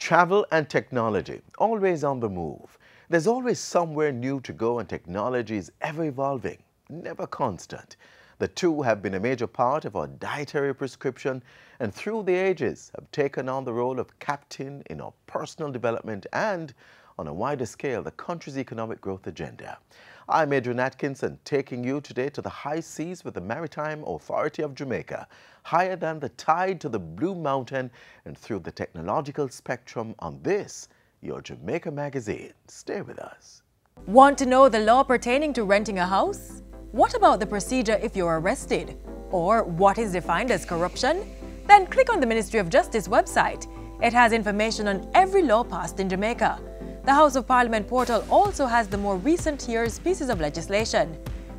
Travel and technology, always on the move. There's always somewhere new to go and technology is ever evolving, never constant. The two have been a major part of our dietary prescription and through the ages have taken on the role of captain in our personal development and, on a wider scale, the country's economic growth agenda. I'm Adrian Atkinson, taking you today to the high seas with the Maritime Authority of Jamaica, higher than the tide to the Blue Mountain and through the technological spectrum on this, your Jamaica magazine. Stay with us. Want to know the law pertaining to renting a house? What about the procedure if you're arrested? Or what is defined as corruption? Then click on the Ministry of Justice website. It has information on every law passed in Jamaica. The House of Parliament portal also has the more recent year's pieces of legislation.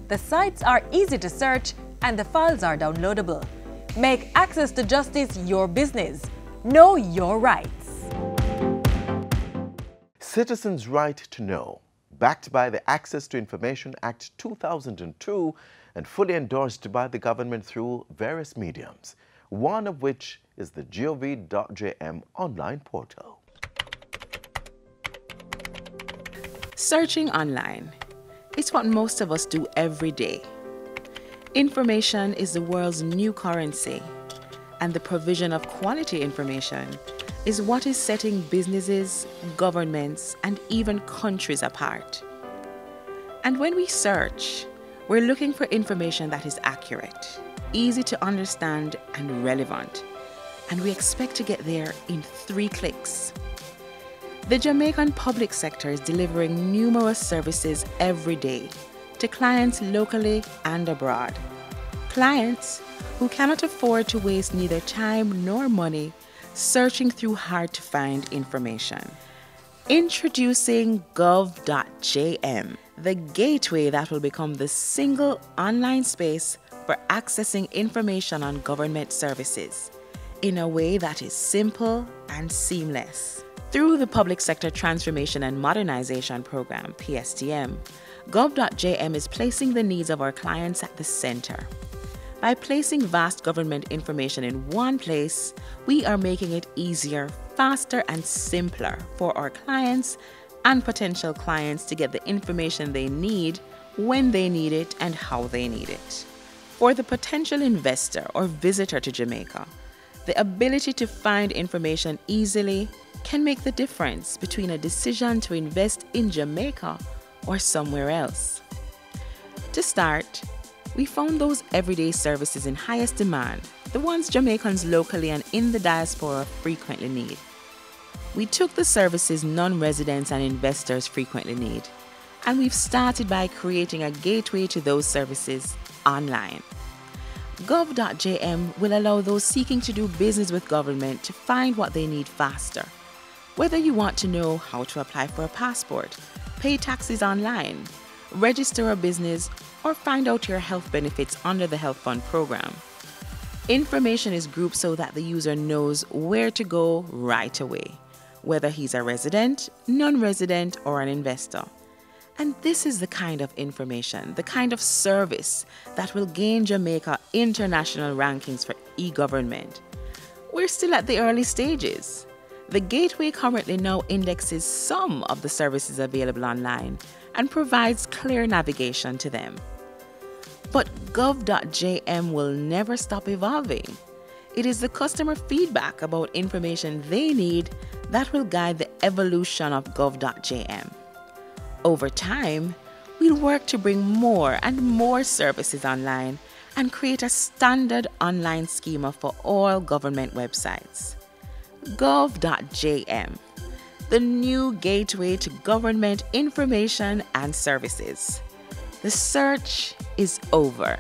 The sites are easy to search and the files are downloadable. Make access to justice your business. Know your rights. Citizens' Right to Know, backed by the Access to Information Act 2002 and fully endorsed by the government through various mediums, one of which is the gov.jm online portal. Searching online. It's what most of us do every day. Information is the world's new currency, and the provision of quality information is what is setting businesses, governments, and even countries apart. And when we search, we're looking for information that is accurate, easy to understand, and relevant. And we expect to get there in 3 clicks. The Jamaican public sector is delivering numerous services every day to clients locally and abroad. Clients who cannot afford to waste neither time nor money searching through hard-to-find information. Introducing gov.jm, the gateway that will become the single online space for accessing information on government services in a way that is simple and seamless. Through the Public Sector Transformation and Modernization Program, PSTM, gov.jm is placing the needs of our clients at the center. By placing vast government information in one place, we are making it easier, faster, and simpler for our clients and potential clients to get the information they need, when they need it, and how they need it. For the potential investor or visitor to Jamaica, the ability to find information easily can make the difference between a decision to invest in Jamaica or somewhere else. To start, we found those everyday services in highest demand, the ones Jamaicans locally and in the diaspora frequently need. We took the services non-residents and investors frequently need, and we've started by creating a gateway to those services online. Gov.jm will allow those seeking to do business with government to find what they need faster. Whether you want to know how to apply for a passport, pay taxes online, register a business, or find out your health benefits under the Health Fund program. Information is grouped so that the user knows where to go right away, whether he's a resident, non-resident, or an investor. And this is the kind of information, the kind of service that will gain Jamaica international rankings for e-government. We're still at the early stages. The gateway currently now indexes some of the services available online and provides clear navigation to them. But gov.jm will never stop evolving. It is the customer feedback about information they need that will guide the evolution of gov.jm. Over time, we'll work to bring more and more services online and create a standard online schema for all government websites. Gov.jm, the new gateway to government information and services. The search is over.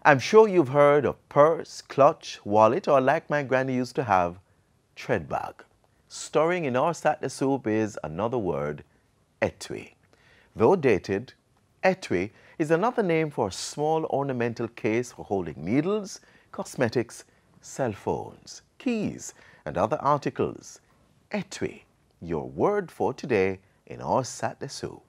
I'm sure you've heard of purse, clutch, wallet, or like my granny used to have, tread bag. Storing in our satna soup is another word, etui. Though dated, etui is another name for a small ornamental case for holding needles, cosmetics, cell phones, keys, and other articles. Etui. your word for today in our Saturday Soup.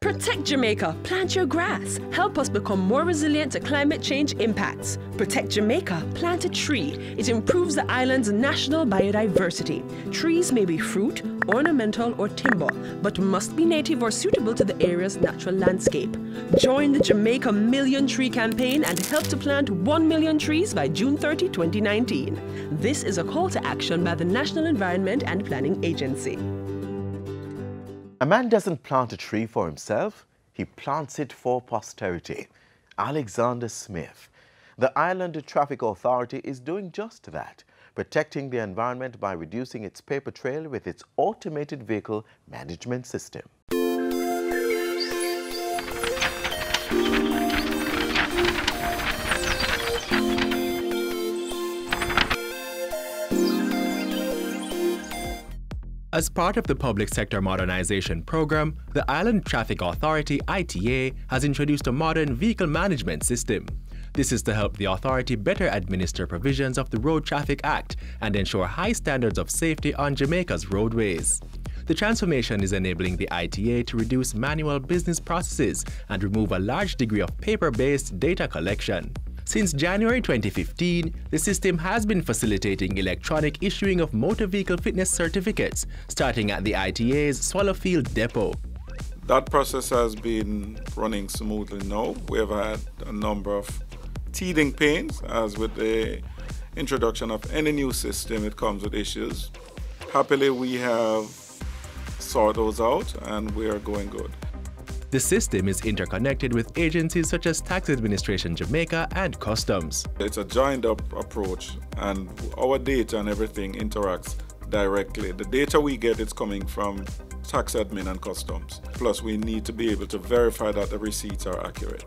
Protect Jamaica, plant your grass. Help us become more resilient to climate change impacts. Protect Jamaica, plant a tree. It improves the island's national biodiversity. Trees may be fruit, ornamental, or timber, but must be native or suitable to the area's natural landscape. Join the Jamaica Million Tree Campaign and help to plant 1 million trees by June 30, 2019. This is a call to action by the National Environment and Planning Agency. A man doesn't plant a tree for himself, he plants it for posterity. Alexander Smith. The Island Traffic Authority is doing just that, protecting the environment by reducing its paper trail with its automated vehicle management system. As part of the Public Sector Modernization Program, the Island Traffic Authority (ITA) has introduced a modern vehicle management system. This is to help the authority better administer provisions of the Road Traffic Act and ensure high standards of safety on Jamaica's roadways. The transformation is enabling the ITA to reduce manual business processes and remove a large degree of paper-based data collection. Since January 2015, the system has been facilitating electronic issuing of motor vehicle fitness certificates, starting at the ITA's Swallowfield depot. That process has been running smoothly now. We have had a number of teething pains, as with the introduction of any new system, it comes with issues. Happily, we have sorted those out and we are going good. The system is interconnected with agencies such as Tax Administration Jamaica and Customs. It's a joined-up approach, and our data and everything interacts directly. The data we get is coming from Tax Admin and Customs. Plus, we need to be able to verify that the receipts are accurate.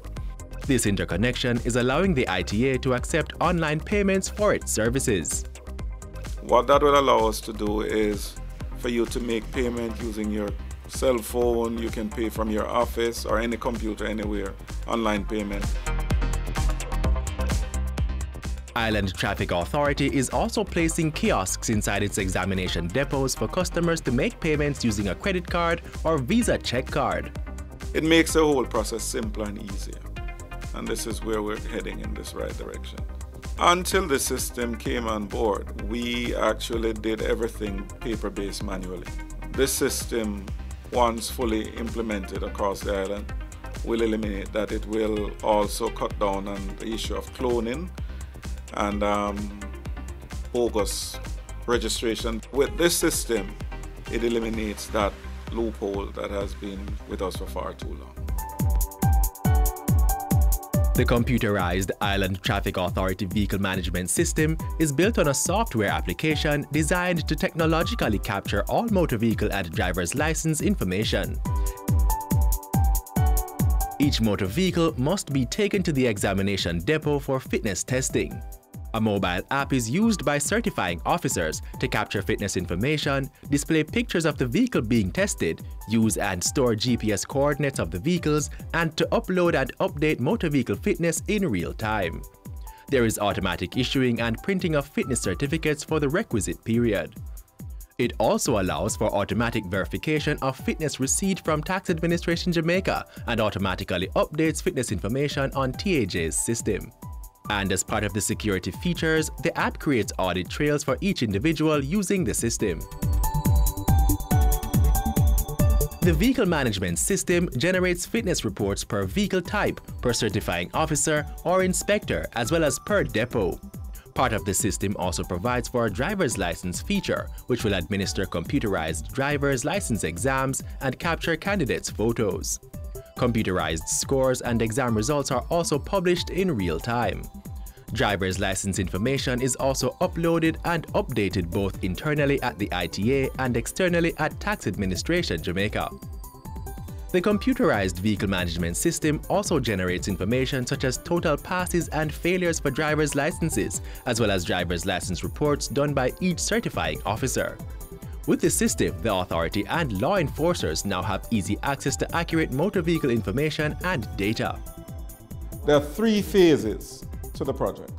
This interconnection is allowing the ITA to accept online payments for its services. What that will allow us to do is for you to make payment using your cell phone. You can pay from your office or any computer anywhere, online payment. Island Traffic Authority is also placing kiosks inside its examination depots for customers to make payments using a credit card or Visa check card. It makes the whole process simpler and easier. And this is where we're heading in this right direction. Until the system came on board, we actually did everything paper-based manually. This system, once fully implemented across the island, will eliminate that. It will also cut down on the issue of cloning and bogus registration. With this system, it eliminates that loophole that has been with us for far too long. The computerized Island Traffic Authority Vehicle Management System is built on a software application designed to technologically capture all motor vehicle and driver's license information. Each motor vehicle must be taken to the examination depot for fitness testing. A mobile app is used by certifying officers to capture fitness information, display pictures of the vehicle being tested, use and store GPS coordinates of the vehicles, and to upload and update motor vehicle fitness in real time. There is automatic issuing and printing of fitness certificates for the requisite period. It also allows for automatic verification of fitness received from Tax Administration Jamaica and automatically updates fitness information on TAJ's system. And as part of the security features, the app creates audit trails for each individual using the system. The vehicle management system generates fitness reports per vehicle type, per certifying officer or inspector, as well as per depot. Part of the system also provides for a driver's license feature, which will administer computerized driver's license exams and capture candidates' photos. Computerized scores and exam results are also published in real time. Driver's license information is also uploaded and updated both internally at the ITA and externally at Tax Administration Jamaica. The computerized vehicle management system also generates information such as total passes and failures for driver's licenses, as well as driver's license reports done by each certifying officer. With this system, the authority and law enforcers now have easy access to accurate motor vehicle information and data. There are 3 phases to the project.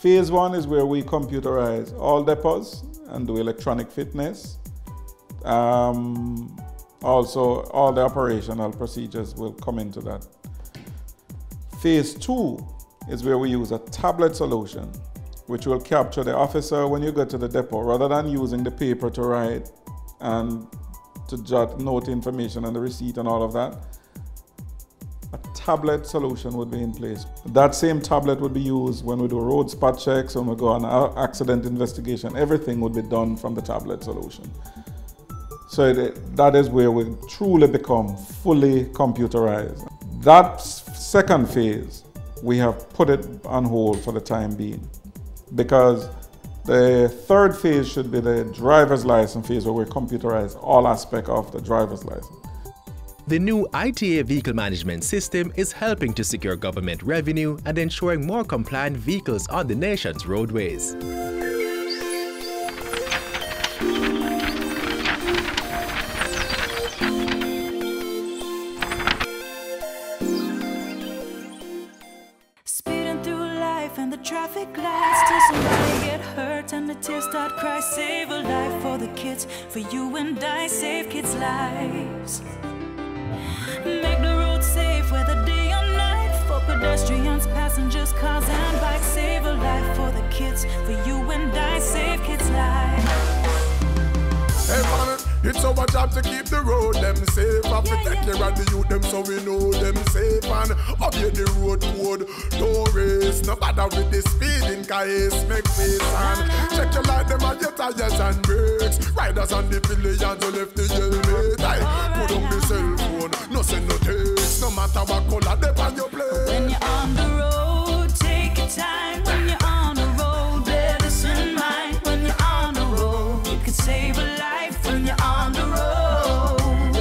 Phase 1 is where we computerize all depots and do electronic fitness. Also, all the operational procedures will come into that. Phase 2 is where we use a tablet solution, which will capture the officer when you go to the depot, rather than using the paper to write and to jot note information on the receipt and all of that. A tablet solution would be in place. That same tablet would be used when we do road spot checks, when we go on accident investigation. Everything would be done from the tablet solution. So that is where we truly become fully computerized. That second phase, we have put it on hold for the time being, because the third phase should be the driver's license phase, where we computerize all aspects of the driver's license. The new ITA vehicle management system is helping to secure government revenue and ensuring more compliant vehicles on the nation's roadways. Traffic lights till somebody get hurt and the tears start cry. Save a life for the kids, for you and I. Save kids' lives. Make the road safe, whether day or night, for pedestrians, passengers, cars and bikes. Save a life for the kids, for you and I. Save kids' lives. Hey man, it's our job to keep the road them safe and protect care of the youth them so we know them safe and obey the road code. Don't race, no bother with the speeding case, make face and check your light them on your tires and brakes. Riders on the pillions who left the helmet. Put on the cell phone, no send no text, no matter what color they on your plate. When you're on the road, take your time. When you're on the road, bear this in mind. When you're on the road, you can save a life. When you're on the road,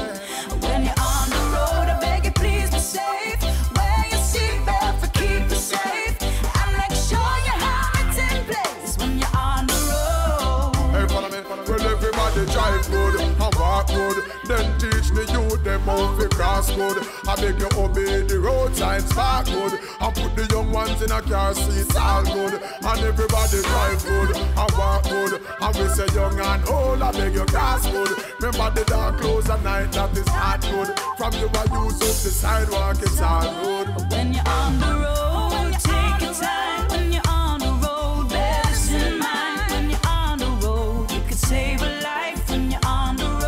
when you're on the road, I beg you please be safe. Wear your seatbelt for keep you safe, and make sure your helmet's in place when you're on the road. Hey, follow me. Well, everybody drive good and walk good. Then teach the youth them how to cross good. I beg you obey the road signs, park good. And put the young ones in a car seats, all good. And everybody drive good and walk good. And we say young and old, I beg you cross good. Remember the dark clothes at night, that is not good. From you I use up the sidewalk, it's all good. When you're on the road, take your time. When you're on the road, bear this in mind. When you're on the road, you can save a life. When you're on the road,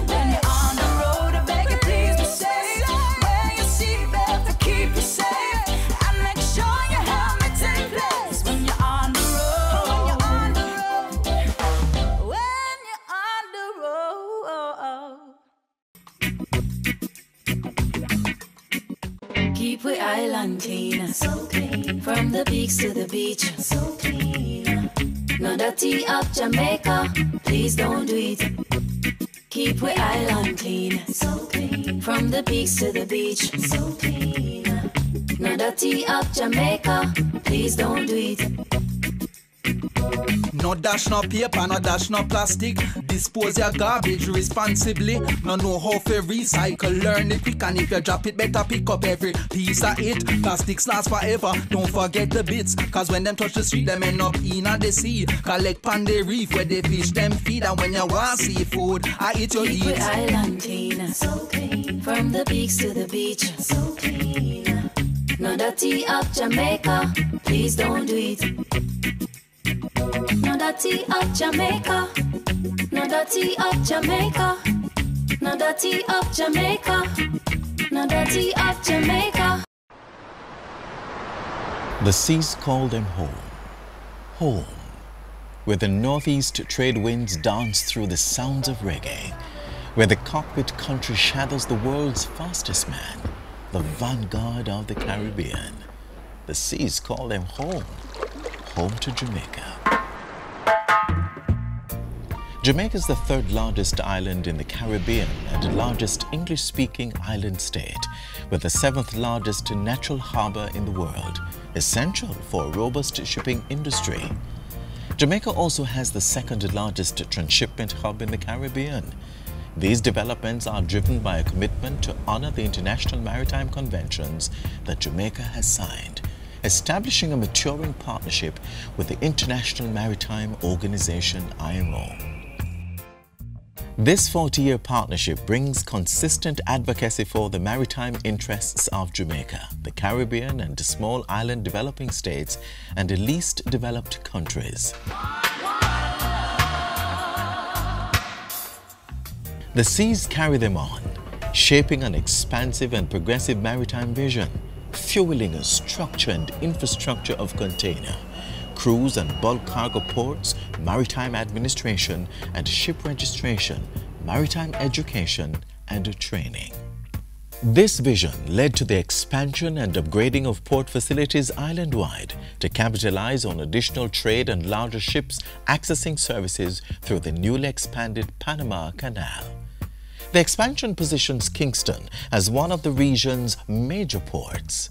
when you're on the road, I beg you please be safe. Wear your seatbelt to keep you safe, and make sure your helmet's in place when you're on the road. When you're on the road. Keep we island clean, so clean. From the peaks to the beach, so clean. No dirty up Jamaica, please don't do it. Keep we island clean, so clean. From the peaks to the beach, so clean. No dirty up Jamaica, please don't do it. No dash, no paper, no dash, no plastic. Dispose your garbage responsibly. No know how to recycle, learn it quick. And if you drop it, better pick up every piece of it. Plastics last forever, don't forget the bits. Cause when them touch the street, them end up in the sea. Collect pan the reef where they fish them feed. And when you want seafood, I eat your Keep eat. the island clean, so clean. From the peaks to the beach, so clean. No dirty up Jamaica, please don't do it. No dirty up Jamaica, no dirty up Jamaica, no dirty up Jamaica, no dirty up Jamaica. The seas call them home, home, where the northeast trade winds dance through the sounds of reggae, where the cockpit country shadows the world's fastest man, the vanguard of the Caribbean. The seas call them home, home to Jamaica. Jamaica is the third largest island in the Caribbean and the largest English-speaking island state, with the seventh largest natural harbor in the world, essential for a robust shipping industry. Jamaica also has the second largest transshipment hub in the Caribbean. These developments are driven by a commitment to honor the international maritime conventions that Jamaica has signed, establishing a maturing partnership with the International Maritime Organization IMO. This 40-year partnership brings consistent advocacy for the maritime interests of Jamaica, the Caribbean and small island developing states and the least developed countries. The seas carry them on, shaping an expansive and progressive maritime vision, fueling a structure and infrastructure of container, cruise and bulk cargo ports, maritime administration and ship registration, maritime education and training. This vision led to the expansion and upgrading of port facilities island-wide to capitalize on additional trade and larger ships accessing services through the newly expanded Panama Canal. The expansion positions Kingston as one of the region's major ports.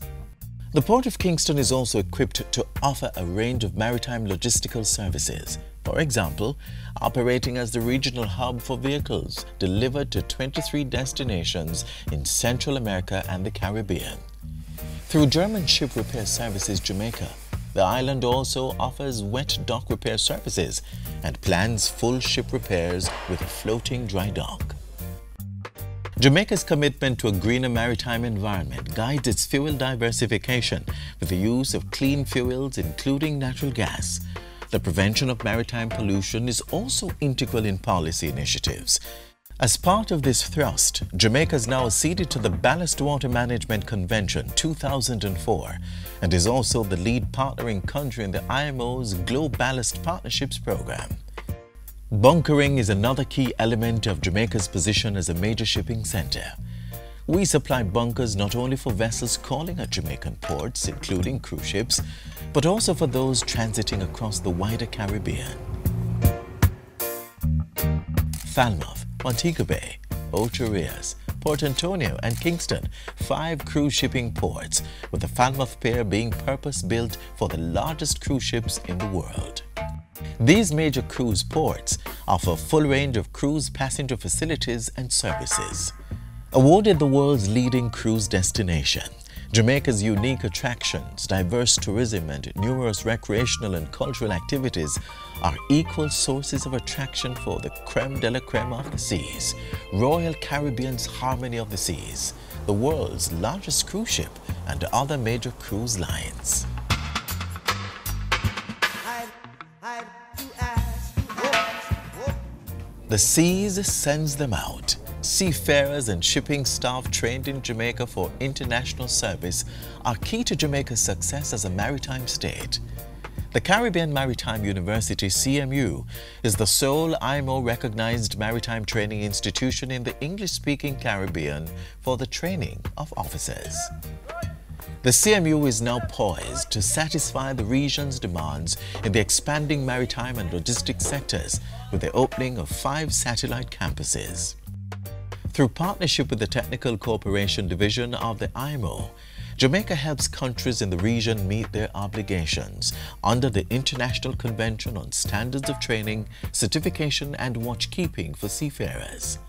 The Port of Kingston is also equipped to offer a range of maritime logistical services, for example, operating as the regional hub for vehicles delivered to 23 destinations in Central America and the Caribbean. Through German Ship Repair Services Jamaica, the island also offers wet dock repair services and plans full ship repairs with a floating dry dock. Jamaica's commitment to a greener maritime environment guides its fuel diversification with the use of clean fuels, including natural gas. The prevention of maritime pollution is also integral in policy initiatives. As part of this thrust, Jamaica is now acceded to the Ballast Water Management Convention 2004 and is also the lead partnering country in the IMO's Globe Ballast Partnerships Program. Bunkering is another key element of Jamaica's position as a major shipping center. We supply bunkers not only for vessels calling at Jamaican ports, including cruise ships, but also for those transiting across the wider Caribbean. Falmouth, Montego Bay, Ocho Rios, Port Antonio and Kingston, 5 cruise shipping ports, with the Falmouth Pier being purpose-built for the largest cruise ships in the world. These major cruise ports offer a full range of cruise passenger facilities and services. Awarded the world's leading cruise destination, Jamaica's unique attractions, diverse tourism and numerous recreational and cultural activities are equal sources of attraction for the creme de la creme of the seas, Royal Caribbean's Harmony of the Seas, the world's largest cruise ship and other major cruise lines. The seas sends them out. Seafarers and shipping staff trained in Jamaica for international service are key to Jamaica's success as a maritime state. The Caribbean Maritime University, CMU, is the sole IMO-recognized maritime training institution in the English-speaking Caribbean for the training of officers. The CMU is now poised to satisfy the region's demands in the expanding maritime and logistics sectors with the opening of 5 satellite campuses. Through partnership with the Technical Cooperation Division of the IMO, Jamaica helps countries in the region meet their obligations under the International Convention on Standards of Training, Certification and Watchkeeping for Seafarers.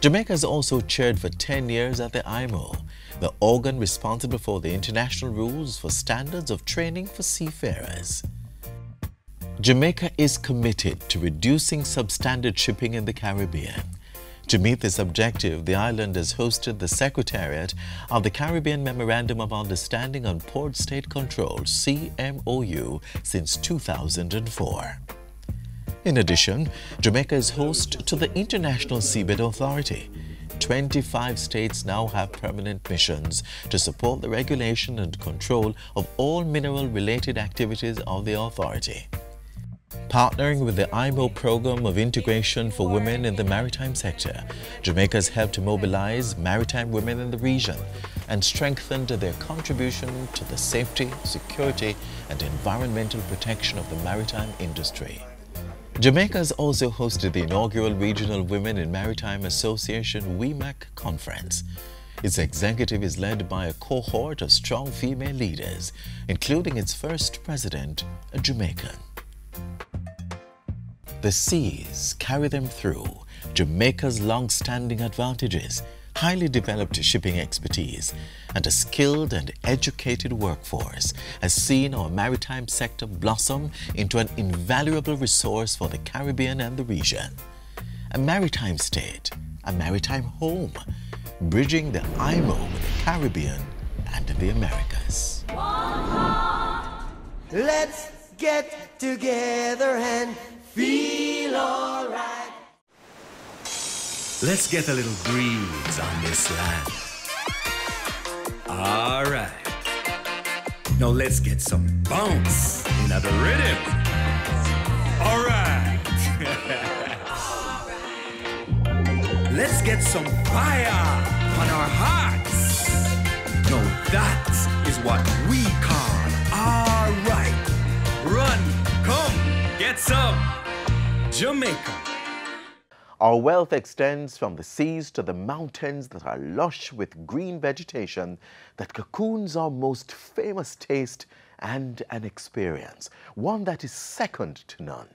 Jamaica has also chaired for 10 years at the IMO, the organ responsible for the international rules for standards of training for seafarers. Jamaica is committed to reducing substandard shipping in the Caribbean. To meet this objective, the island has hosted the Secretariat of the Caribbean Memorandum of Understanding on Port State Control, CMOU, since 2004. In addition, Jamaica is host to the International Seabed Authority. 25 states now have permanent missions to support the regulation and control of all mineral-related activities of the authority. Partnering with the IMO Program of Integration for Women in the Maritime Sector, Jamaica has helped to mobilize maritime women in the region and strengthened their contribution to the safety, security and environmental protection of the maritime industry. Jamaica has also hosted the inaugural Regional Women in Maritime Association WEMAC conference. Its executive is led by a cohort of strong female leaders, including its first president, a Jamaican. The seas carry them through Jamaica's long-standing advantages, highly developed shipping expertise, and a skilled and educated workforce has seen our maritime sector blossom into an invaluable resource for the Caribbean and the region. A maritime state, a maritime home, bridging the IMO with the Caribbean and the Americas. Let's get together and feel alright. Let's get a little breeze on this land. All right. Now let's get some bounce in the rhythm. All right. Let's get some fire on our hearts. Now that is what we call all right. Run, come, get some Jamaica. Our wealth extends from the seas to the mountains that are lush with green vegetation that cocoons our most famous taste and an experience, one that is second to none.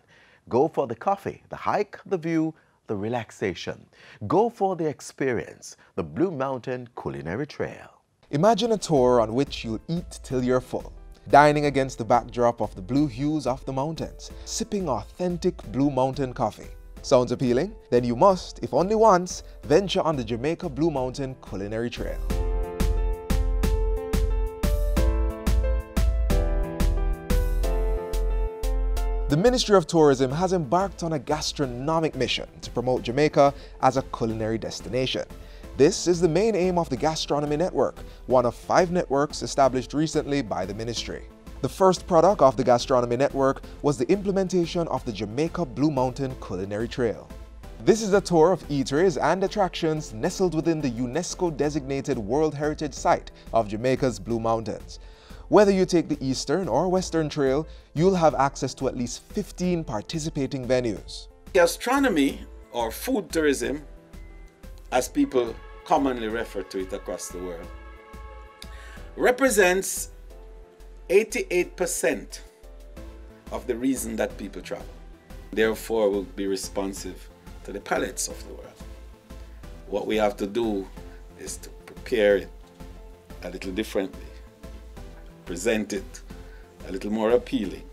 Go for the coffee, the hike, the view, the relaxation. Go for the experience, the Blue Mountain Culinary Trail. Imagine a tour on which you'll eat till you're full, dining against the backdrop of the blue hues of the mountains, sipping authentic Blue Mountain coffee. Sounds appealing? Then you must, if only once, venture on the Jamaica Blue Mountain Culinary Trail. The Ministry of Tourism has embarked on a gastronomic mission to promote Jamaica as a culinary destination. This is the main aim of the Gastronomy Network, one of 5 networks established recently by the ministry. The first product of the Gastronomy Network was the implementation of the Jamaica Blue Mountain Culinary Trail. This is a tour of eateries and attractions nestled within the UNESCO-designated World Heritage Site of Jamaica's Blue Mountains. Whether you take the Eastern or Western Trail, you'll have access to at least 15 participating venues. Gastronomy, or food tourism, as people commonly refer to it across the world, represents 88% of the reason that people travel. Therefore, we'll be responsive to the palates of the world. What we have to do is to prepare it a little differently, present it a little more appealing,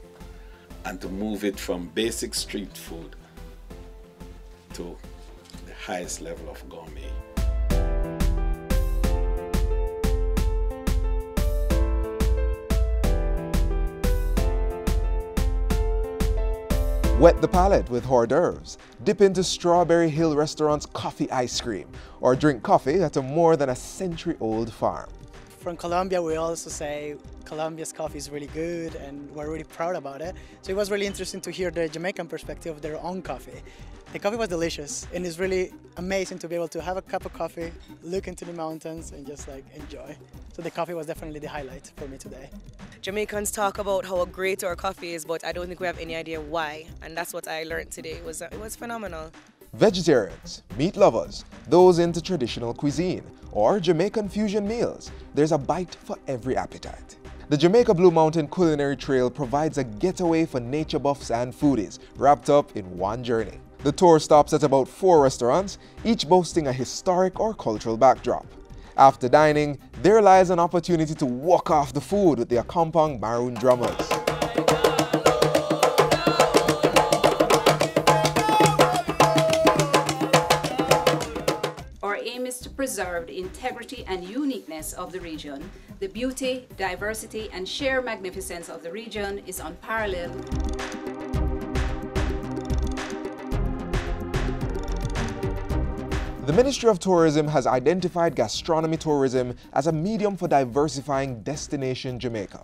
and to move it from basic street food to the highest level of gourmet. Wet the palate with hors d'oeuvres, dip into Strawberry Hill Restaurant's coffee ice cream, or drink coffee at a more than a century-old farm. From Colombia, we also say Colombia's coffee is really good and we're really proud about it. So it was really interesting to hear the Jamaican perspective of their own coffee. The coffee was delicious and it's really amazing to be able to have a cup of coffee, look into the mountains and just like enjoy. So the coffee was definitely the highlight for me today. Jamaicans talk about how great our coffee is, but I don't think we have any idea why. And that's what I learned today. It was phenomenal. Vegetarians, meat lovers, those into traditional cuisine, or Jamaican fusion meals, there's a bite for every appetite. The Jamaica Blue Mountain Culinary Trail provides a getaway for nature buffs and foodies, wrapped up in one journey. The tour stops at about 4 restaurants, each boasting a historic or cultural backdrop. After dining, there lies an opportunity to walk off the food with their Kampong Maroon drummers. Our aim is to preserve the integrity and uniqueness of the region. The beauty, diversity, and sheer magnificence of the region is unparalleled. The Ministry of Tourism has identified gastronomy tourism as a medium for diversifying destination Jamaica.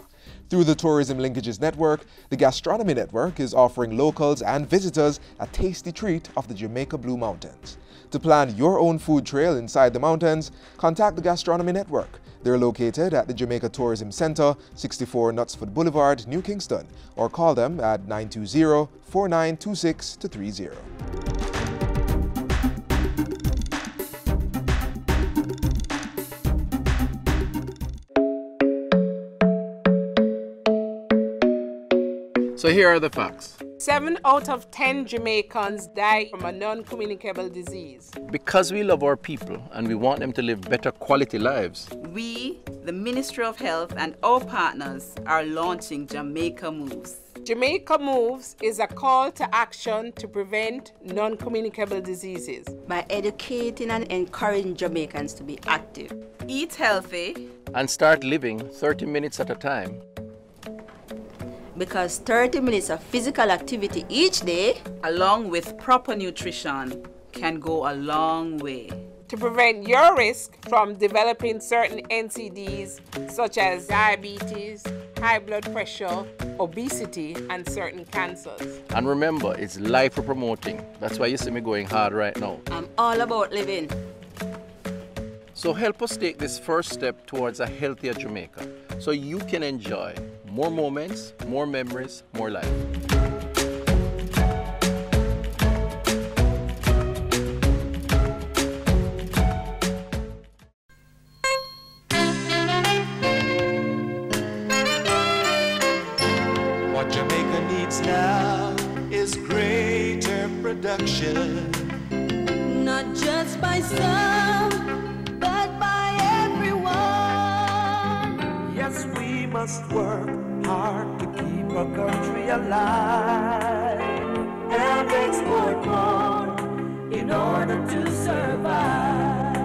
Through the Tourism Linkages Network, the Gastronomy Network is offering locals and visitors a tasty treat of the Jamaica Blue Mountains. To plan your own food trail inside the mountains, contact the Gastronomy Network. They're located at the Jamaica Tourism Center, 64 Knutsford Boulevard, New Kingston, or call them at 920-4926-30. So here are the facts. 7 out of 10 Jamaicans die from a non-communicable disease. Because we love our people and we want them to live better quality lives, we, the Ministry of Health and our partners, are launching Jamaica Moves. Jamaica Moves is a call to action to prevent non-communicable diseases. By educating and encouraging Jamaicans to be active, eat healthy, and start living 30 minutes at a time. Because 30 minutes of physical activity each day, along with proper nutrition, can go a long way to prevent your risk from developing certain NCDs such as diabetes, high blood pressure, obesity, and certain cancers. And remember, it's life we're promoting. That's why you see me going hard right now. I'm all about living. So help us take this first step towards a healthier Jamaica so you can enjoy more moments, more memories, more life. What Jamaica needs now is greater production. Not just by some, but by everyone. Yes, we must work hard to keep our country alive and export more in order to survive.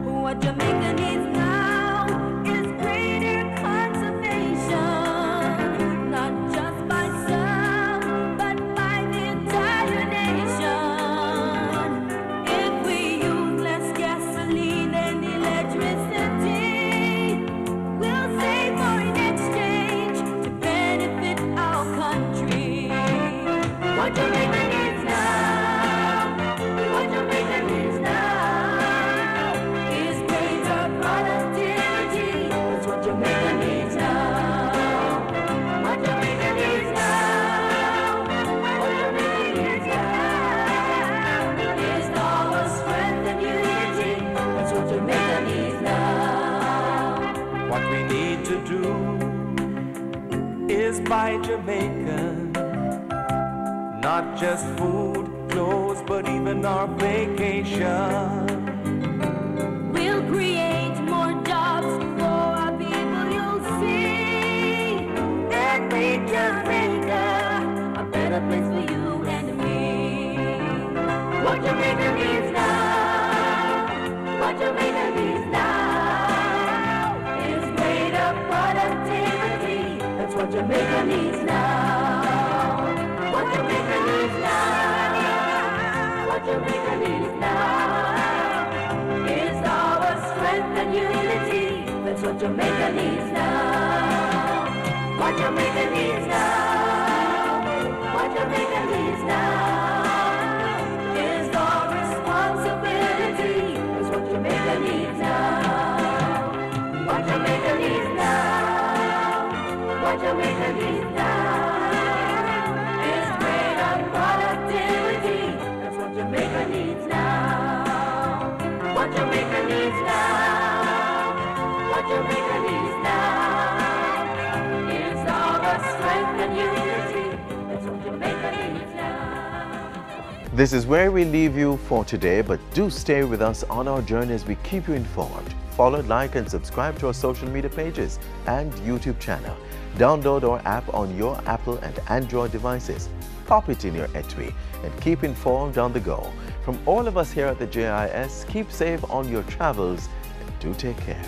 What Jamaica needs now is greater conservation, not just by some, but by the entire nation. If we use less gasoline and electricity, we'll save more in exchange to benefit our country. What Jamaica needs now, what Jamaica needs now is greater productivity. That's what Jamaica needs now. What Jamaica needs now, what Jamaica needs now is our strength and unity. That's what Jamaica needs now. What we need to do is buy Jamaican, not just food, clothes, but even our vacation. We'll create more jobs for our people, you'll see, and make Jamaica a better place for you and me. What Jamaica needs now, what Jamaica needs now is greater productivity. That's what Jamaica needs now. What Jamaica needs now, what Jamaica needs now is our strength and unity. That's what Jamaica needs now. What Jamaica needs now, what Jamaica needs now is our responsibility. That's what Jamaica needs now. What Jamaica needs now, what Jamaica needs now is greater productivity. That's what Jamaica needs now. What Jamaica needs now, what Jamaica needs now is our strength and unity. That's what Jamaica needs now. This is where we leave you for today, but do stay with us on our journey as we keep you informed. Follow, like, and subscribe to our social media pages and YouTube channel. Download our app on your Apple and Android devices. Pop it in your etui and keep informed on the go. From all of us here at the JIS, keep safe on your travels and do take care.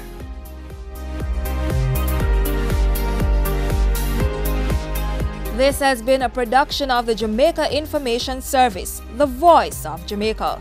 This has been a production of the Jamaica Information Service, the voice of Jamaica.